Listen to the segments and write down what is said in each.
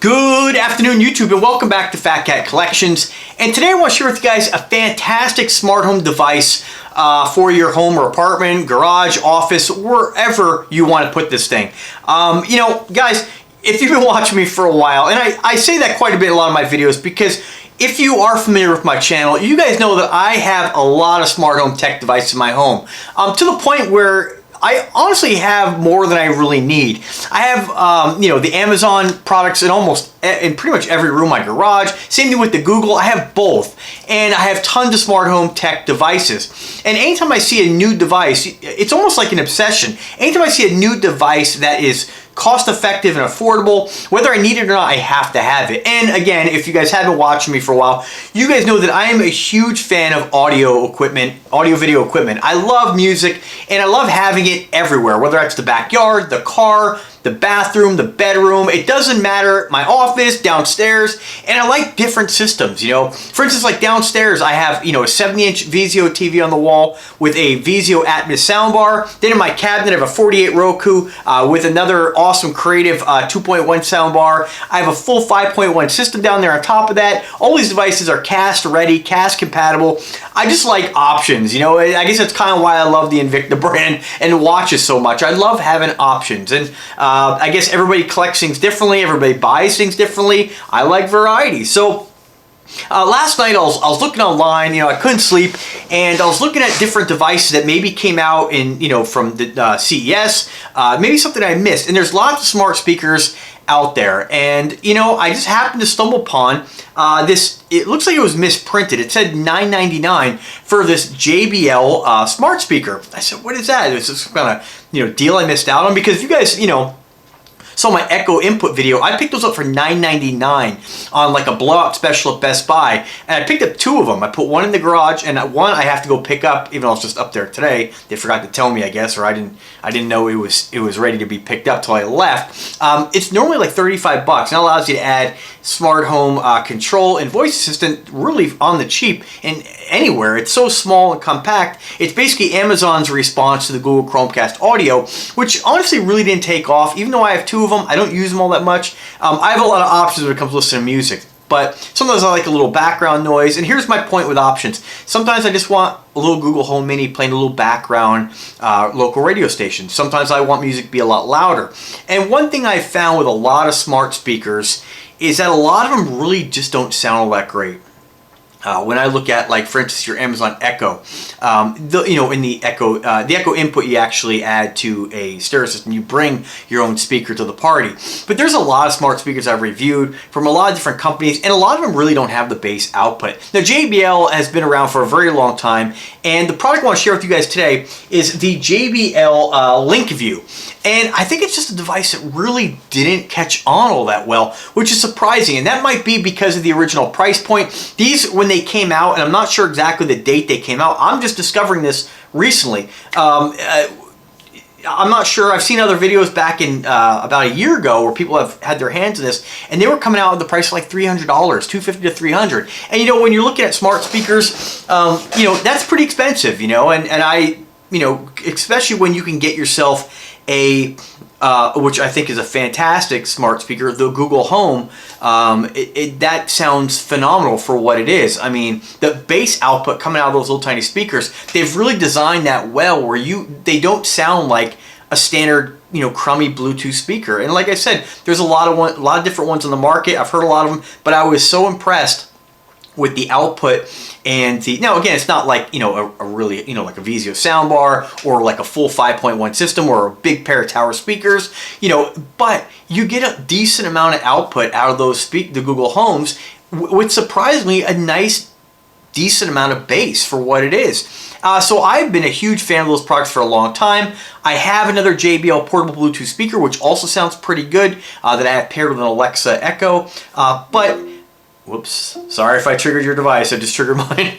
Good afternoon, YouTube, and welcome back to Fat Cat Collections. And today I want to share with you guys a fantastic smart home device for your home or apartment, garage, office, wherever you want to put this thing. Guys, if you've been watching me for a while, and I say that quite a bit in a lot of my videos because if you are familiar with my channel, you guys know that I have a lot of smart home tech devices in my home, to the point where I honestly have more than I really need. I have, the Amazon products in pretty much every room in my garage. Same thing with the Google. I have both. And I have tons of smart home tech devices. And anytime I see a new device, it's almost like an obsession. Anytime I see a new device that is cost effective and affordable, whether I need it or not, I have to have it. And again, if you guys have been watching me for a while, you guys know that I am a huge fan of audio video equipment. I love music and I love having it everywhere, whether that's the backyard, the car, the bathroom, the bedroom, it doesn't matter, my office, downstairs, and I like different systems, For instance, like downstairs, I have, a 70-inch Vizio TV on the wall with a Vizio Atmos soundbar. Then in my cabinet, I have a 48 Roku with another awesome creative 2.1 soundbar. I have a full 5.1 system down there on top of that. All these devices are cast ready, cast compatible. I just like options, I guess that's kind of why I love the INVICTA brand and watches so much. I love having options, and I guess everybody collects things differently, everybody buys things differently. I like variety. So last night I was looking online, I couldn't sleep, and I was looking at different devices that maybe came out from the CES, maybe something I missed. And there's lots of smart speakers out there, and I just happened to stumble upon this. It looks like it was misprinted. It said $9.99 for this JBL smart speaker. I said, what is that? Is this some kind of deal I missed out on? Because if you guys saw my Echo input video, I picked those up for $9.99 on like a blowout special at Best Buy, and I picked up two of them. I put one in the garage, and one I have to go pick up, even though it's just up there today. They forgot to tell me, I guess, or I didn't know it was ready to be picked up till I left. It's normally like $35, and that allows you to add smart home control and voice assistant really on the cheap and anywhere. It's so small and compact. It's basically Amazon's response to the Google Chromecast audio, which honestly really didn't take off. Even though I have two of them, I don't use them all that much. I have a lot of options when it comes to listening to music, but sometimes I like a little background noise. And here's my point with options. Sometimes I just want a little Google Home Mini playing a little background local radio station. Sometimes I want music to be a lot louder. And one thing I found with a lot of smart speakers is that a lot of them really just don't sound all that great. When I look at, like, for instance, your Amazon Echo, in the Echo input, you actually add to a stereo system. You bring your own speaker to the party. But there's a lot of smart speakers I've reviewed from a lot of different companies, and a lot of them really don't have the bass output. Now, JBL has been around for a very long time, and the product I want to share with you guys today is the JBL Linkview. And I think it's just a device that really didn't catch on all that well, which is surprising. And that might be because of the original price point. These, when they came out, and I'm not sure exactly the date they came out, I'm just discovering this recently. I'm not sure. I've seen other videos back in about a year ago where people have had their hands in this, and they were coming out at the price of like $300, $250 to $300. And when you're looking at smart speakers, that's pretty expensive, and I, especially when you can get yourself a which I think is a fantastic smart speaker, the Google Home. That sounds phenomenal for what it is. I mean, the bass output coming out of those little tiny speakers, they've really designed that well where they don't sound like a standard crummy Bluetooth speaker. And like I said, there's a lot of different ones on the market. I've heard a lot of them, but I was so impressed with the output and now again, it's not like a really like a Vizio soundbar or like a full 5.1 system or a big pair of tower speakers, but you get a decent amount of output out of those the Google Homes with surprisingly a nice decent amount of bass for what it is. So I've been a huge fan of those products for a long time. I have another JBL portable Bluetooth speaker which also sounds pretty good that I have paired with an Alexa Echo, but whoops, sorry if I triggered your device, I just triggered mine.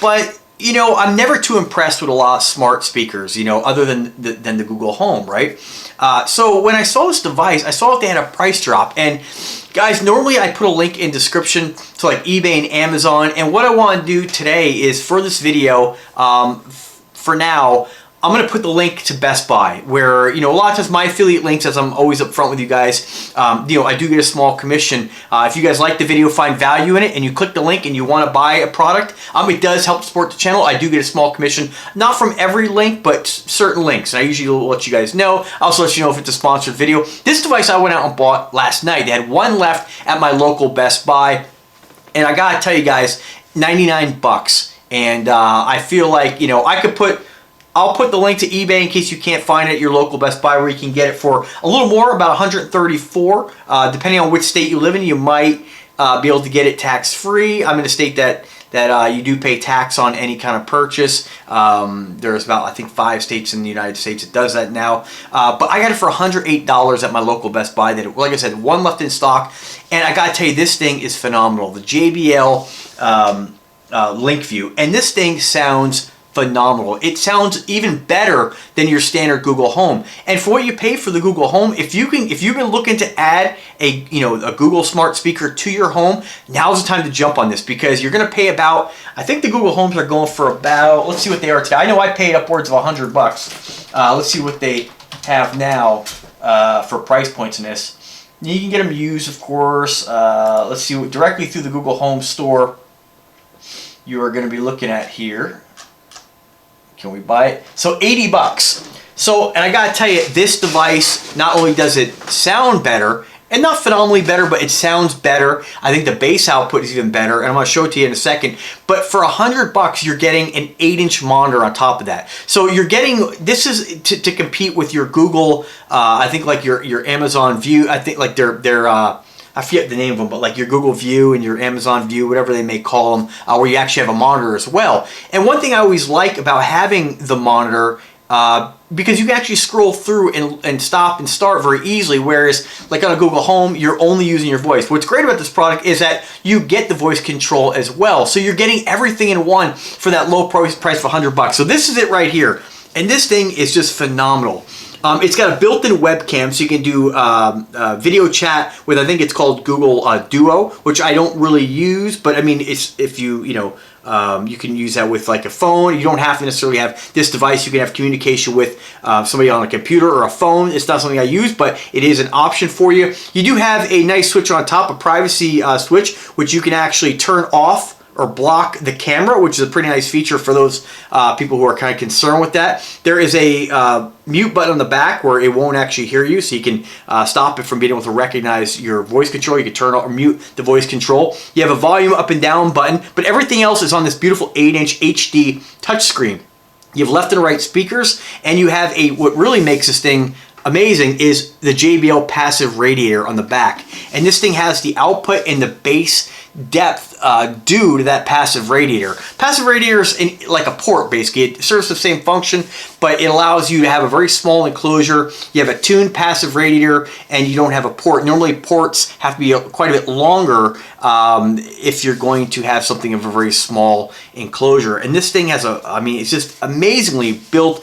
But, I'm never too impressed with a lot of smart speakers, other than the Google Home, right? So when I saw this device, I saw that they had a price drop. And guys, normally I put a link in description to like eBay and Amazon. And what I want to do today is for this video, for now, I'm going to put the link to Best Buy, where, you know, a lot of times my affiliate links, as I'm always upfront with you guys, you know, I do get a small commission. If you guys like the video, find value in it, and you click the link and you want to buy a product, it does help support the channel. I do get a small commission, not from every link, but certain links. And I usually will let you guys know. I also let you know if it's a sponsored video. This device I went out and bought last night. They had one left at my local Best Buy. And I got to tell you guys, 99 bucks. And I feel like, you know, I'll put the link to eBay in case you can't find it at your local Best Buy, where you can get it for a little more, about 134. Depending on which state you live in, you might be able to get it tax-free. I'm in a state that you do pay tax on any kind of purchase. There's about, I think, 5 states in the United States that does that now. But I got it for $108 at my local Best Buy. That, like I said, one left in stock. And I got to tell you, this thing is phenomenal. The JBL Linkview. And this thing sounds phenomenal. It sounds even better than your standard Google Home. And for what you pay for the Google Home, if you've been looking to add a Google smart speaker to your home, now's the time to jump on this, because you're going to pay about, I think the Google Homes are going for about, let's see what they are today. I know I paid upwards of 100 bucks. Let's see what they have now for price points in this. You can get them used, of course. Let's see, directly through the Google Home store, you are going to be looking at here. Can we buy it? So 80 bucks. So, and I gotta tell you, this device, not only does it sound better, and not phenomenally better, but it sounds better. I think the bass output is even better, and I'm gonna show it to you in a second. But for 100 bucks, you're getting an 8-inch monitor on top of that. So you're getting, this is to compete with your Google, I think like your Amazon View, I think like their I forget the name of them, but like your Google View and your Amazon View, whatever they may call them, where you actually have a monitor as well. And one thing I always like about having the monitor, because you can actually scroll through and stop and start very easily, whereas like on a Google Home, you're only using your voice. What's great about this product is that you get the voice control as well. So you're getting everything in one for that low price of 100 bucks. So this is it right here. And this thing is just phenomenal. It's got a built-in webcam, so you can do video chat with, I think it's called Google Duo, which I don't really use, but I mean, it's, if you can use that with like a phone. You don't have to necessarily have this device. You can have communication with somebody on a computer or a phone. It's not something I use, but it is an option for you. You do have a nice switch on top, a privacy switch, which you can actually turn off or block the camera, which is a pretty nice feature for those people who are kind of concerned with that. There is a mute button on the back where it won't actually hear you, so you can stop it from being able to recognize your voice control. You can turn or mute the voice control. You have a volume up and down button, but everything else is on this beautiful 8-inch HD touchscreen. You have left and right speakers, and you have what really makes this thing amazing is the JBL passive radiator on the back. And this thing has the output and the bass depth due to that passive radiator. Passive radiator is like a port, basically. It serves the same function, but it allows you to have a very small enclosure. You have a tuned passive radiator, and you don't have a port. Normally, ports have to be quite a bit longer if you're going to have something of a very small enclosure. And this thing has I mean, it's just amazingly built.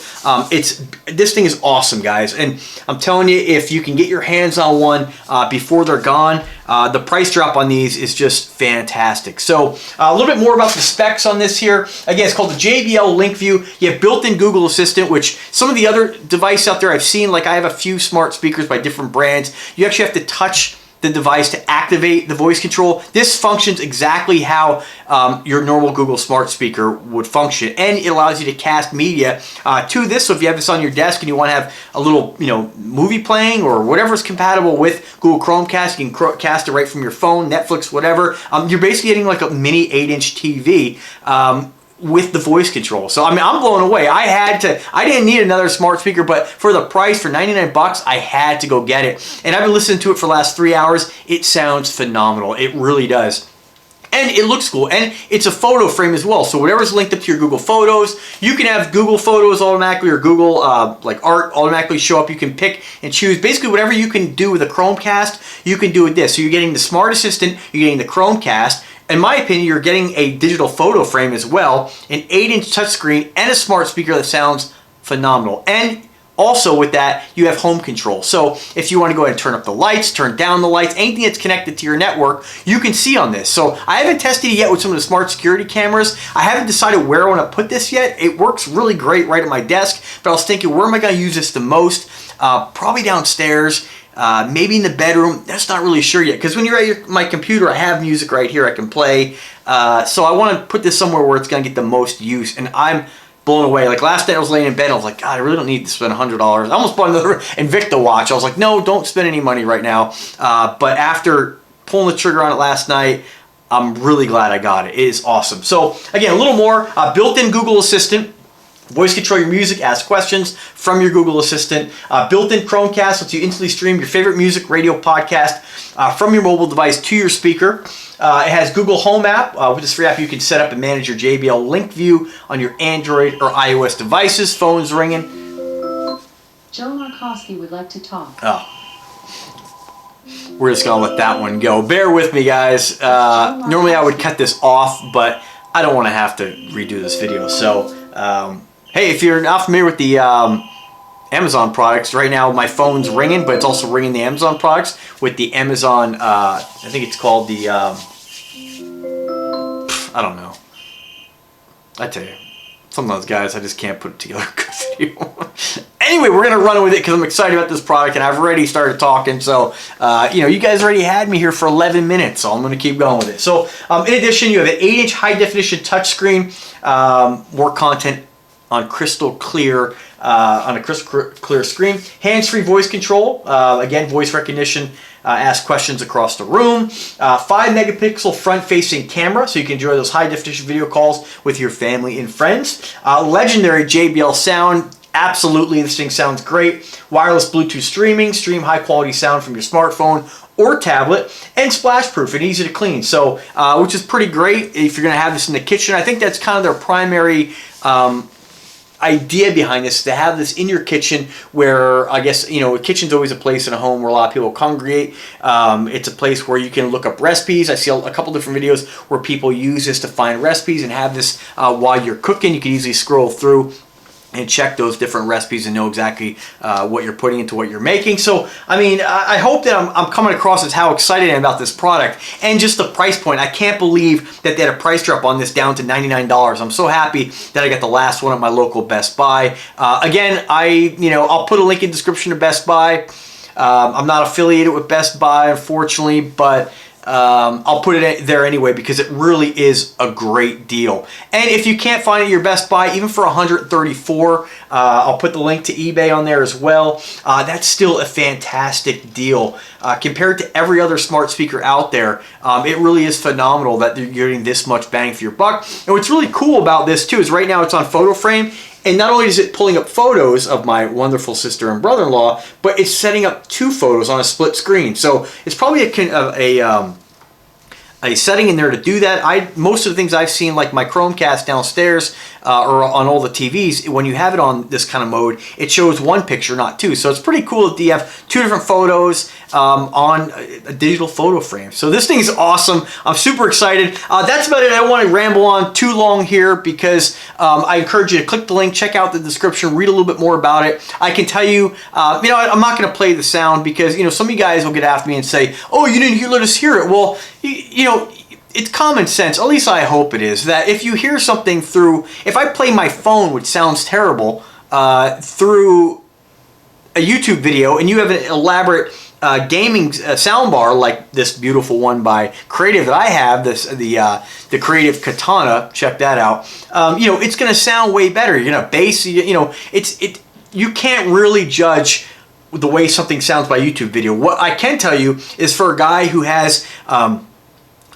This thing is awesome, guys. And I'm telling you, if you can get your hands on one before they're gone, the price drop on these is just fantastic. So a little bit more about the specs on this here. Again, it's called the JBL Linkview. You have built-in Google Assistant, which some of the other devices out there I've seen, like I have a few smart speakers by different brands. You actually have to touch the device to activate the voice control. This functions exactly how your normal Google smart speaker would function, and it allows you to cast media to this. So if you have this on your desk and you want to have a little, movie playing or whatever's compatible with Google Chromecast, you can cast it right from your phone, Netflix, whatever. You're basically getting like a mini 8-inch TV. With the voice control. So I mean, I'm blown away. I didn't need another smart speaker, but for the price, for 99 bucks, I had to go get it. And I've been listening to it for the last 3 hours. It sounds phenomenal. It really does. And it looks cool, and it's a photo frame as well. So whatever's linked up to your Google Photos, you can have Google Photos automatically, or Google like Art automatically show up. You can pick and choose. Basically, whatever you can do with a Chromecast, you can do with this. So you're getting the Smart Assistant, you're getting the Chromecast. In my opinion, you're getting a digital photo frame as well, an 8-inch touchscreen, and a smart speaker that sounds phenomenal. And Also with that, you have home control. So if you want to go ahead and turn up the lights, turn down the lights, anything that's connected to your network, you can see on this. So I haven't tested it yet with some of the smart security cameras. I haven't decided where I want to put this yet. It works really great right at my desk, but I was thinking, where am I going to use this the most? Probably downstairs, maybe in the bedroom. That's not really sure yet, because when you're at my computer, I have music right here I can play. So I want to put this somewhere where it's going to get the most use, and I'm blown away. Like last night I was laying in bed, I was like, God, I really don't need to spend $100. I almost bought another INVICTA watch. I was like, no, don't spend any money right now. But after pulling the trigger on it last night, I'm really glad I got it. It is awesome. So again, a little more, built-in Google Assistant. Voice control your music, ask questions from your Google Assistant. Built-in Chromecast lets you instantly stream your favorite music, radio, podcast from your mobile device to your speaker. It has Google Home app. With this free app, you can set up and manage your JBL Linkview on your Android or iOS devices. Phone's ringing. Joe Markowski would like to talk. Oh. We're just going to let that one go. Bear with me, guys. Normally I would cut this off, but I don't want to have to redo this video. So, hey, if you're not familiar with the Amazon products, right now my phone's ringing, but it's also ringing the Amazon products with the Amazon, I think it's called the, I don't know. I tell you, sometimes, guys, I just can't put it together a good video. Anyway, we're going to run with it because I'm excited about this product, and I've already started talking. So, you know, you guys already had me here for 11 minutes, so I'm going to keep going with it. So, in addition, you have an 8-inch high-definition touchscreen, more content on crystal clear, on a crystal clear screen. Hands-free voice control, again, voice recognition, ask questions across the room. 5-megapixel front-facing camera, so you can enjoy those high-definition video calls with your family and friends. Legendary JBL sound. Absolutely, this thing sounds great. Wireless Bluetooth streaming, stream high-quality sound from your smartphone or tablet, and splash-proof and easy to clean. So, which is pretty great if you're going to have this in the kitchen. I think that's kind of their primary idea behind this, to have this in your kitchen, where I guess, you know, a kitchen's always a place in a home where a lot of people congregate. It's a place where you can look up recipes. I see a couple different videos where people use this to find recipes and have this while you're cooking. You can easily scroll through and check those different recipes and know exactly what you're putting into what you're making. So, I mean, I hope that I'm coming across as how excited I am about this product, and just the price point. I can't believe that they had a price drop on this down to $99. I'm so happy that I got the last one at my local Best Buy. Again, I'll put a link in the description to Best Buy. I'm not affiliated with Best Buy, unfortunately, but I'll put it there anyway because it really is a great deal. And if you can't find it at your Best Buy, even for $134, I'll put the link to eBay on there as well. That's still a fantastic deal compared to every other smart speaker out there. It really is phenomenal that you're getting this much bang for your buck. And what's really cool about this too is right now it's on photo frame. And not only is it pulling up photos of my wonderful sister and brother-in-law, but it's setting up 2 photos on a split screen. So it's probably a setting in there to do that. Most of the things I've seen, like my Chromecast downstairs or on all the TVs, when you have it on this kind of mode, it shows 1 picture, not 2. So it's pretty cool that you have 2 different photos on a digital photo frame. So this thing is awesome. I'm super excited. That's about it. I don't want to ramble on too long here because I encourage you to click the link, check out the description, read a little bit more about it. I can tell you, I'm not going to play the sound because, some of you guys will get after me and say, oh, you didn't let us hear it. Well, it's common sense, at least I hope it is, that if you hear something if I play my phone, which sounds terrible, through a YouTube video, and you have an elaborate gaming soundbar like this beautiful one by Creative that I have, the Creative Katana, check that out. It's going to sound way better. You're going to bass. You can't really judge the way something sounds by YouTube video. What I can tell you is, for a guy who has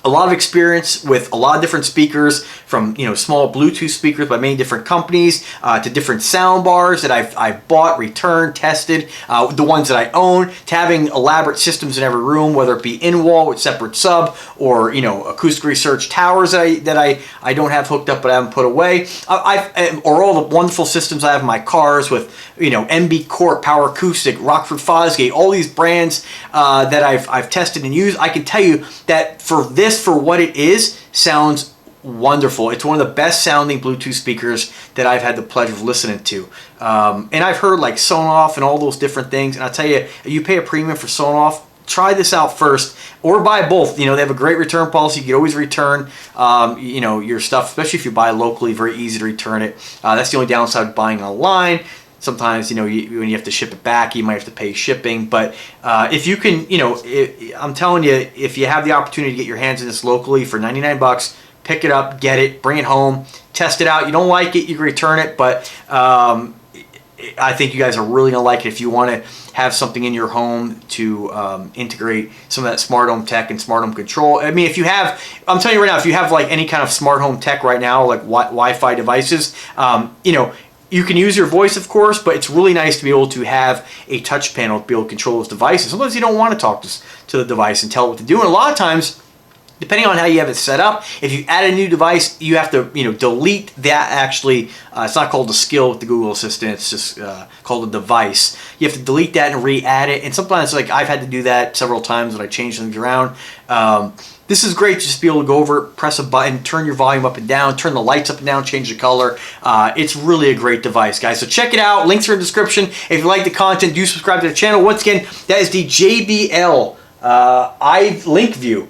a lot of experience with a lot of different speakers, from small Bluetooth speakers by many different companies to different sound bars that I've bought, returned, tested, the ones that I own, to having elaborate systems in every room, whether it be in-wall with separate sub or acoustic research towers that I don't have hooked up but I haven't put away, or all the wonderful systems I have in my cars with MB Corp, Power Acoustic, Rockford Fosgate, all these brands that I've tested and used. I can tell you that for what it is, sounds wonderful. It's one of the best sounding Bluetooth speakers that I've had the pleasure of listening to. And I've heard like Sonoff and all those different things. And I'll tell you, you pay a premium for Sonoff, try this out first or buy both. You know, they have a great return policy. You can always return, you know, your stuff, especially if you buy locally, very easy to return it. That's the only downside of buying online. Sometimes, you know, when you have to ship it back, you might have to pay shipping. But if you can, you know, I'm telling you, if you have the opportunity to get your hands on this locally for 99 bucks, pick it up, get it, bring it home, test it out. You don't like it, you can return it. But I think you guys are really going to like it if you want to have something in your home to integrate some of that smart home tech and smart home control. I mean, if you have, I'm telling you right now, if you have like any kind of smart home tech right now, like Wi-Fi devices, you know, you can use your voice, of course, but it's really nice to be able to have a touch panel to be able to control those devices. Sometimes you don't want to talk to the device and tell it what to do. And a lot of times, depending on how you have it set up, if you add a new device, you have to, you know, delete that actually. It's not called a skill with the Google Assistant. It's just called a device. You have to delete that and re-add it. And sometimes, like, I've had to do that several times when I change things around. This is great just to be able to go over, press a button, turn your volume up and down, turn the lights up and down, change the color. It's really a great device, guys. So check it out. Links are in the description. If you like the content, do subscribe to the channel. Once again, that is the JBL Linkview.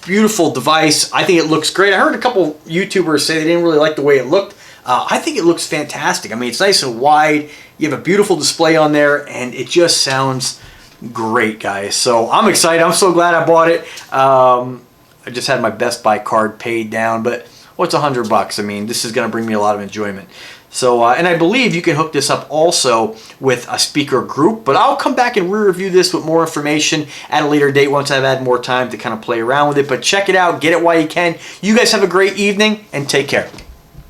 Beautiful device. I think it looks great. I heard a couple YouTubers say they didn't really like the way it looked. I think it looks fantastic. I mean, it's nice and wide. You have a beautiful display on there, and it just sounds great, guys. So I'm excited. I'm so glad I bought it. I just had my Best Buy card paid down, but what's $100? I mean, this is going to bring me a lot of enjoyment. So, and I believe you can hook this up also with a speaker group, but I'll come back and re-review this with more information at a later date once I've had more time to kind of play around with it. But check it out, get it while you can. You guys have a great evening and take care.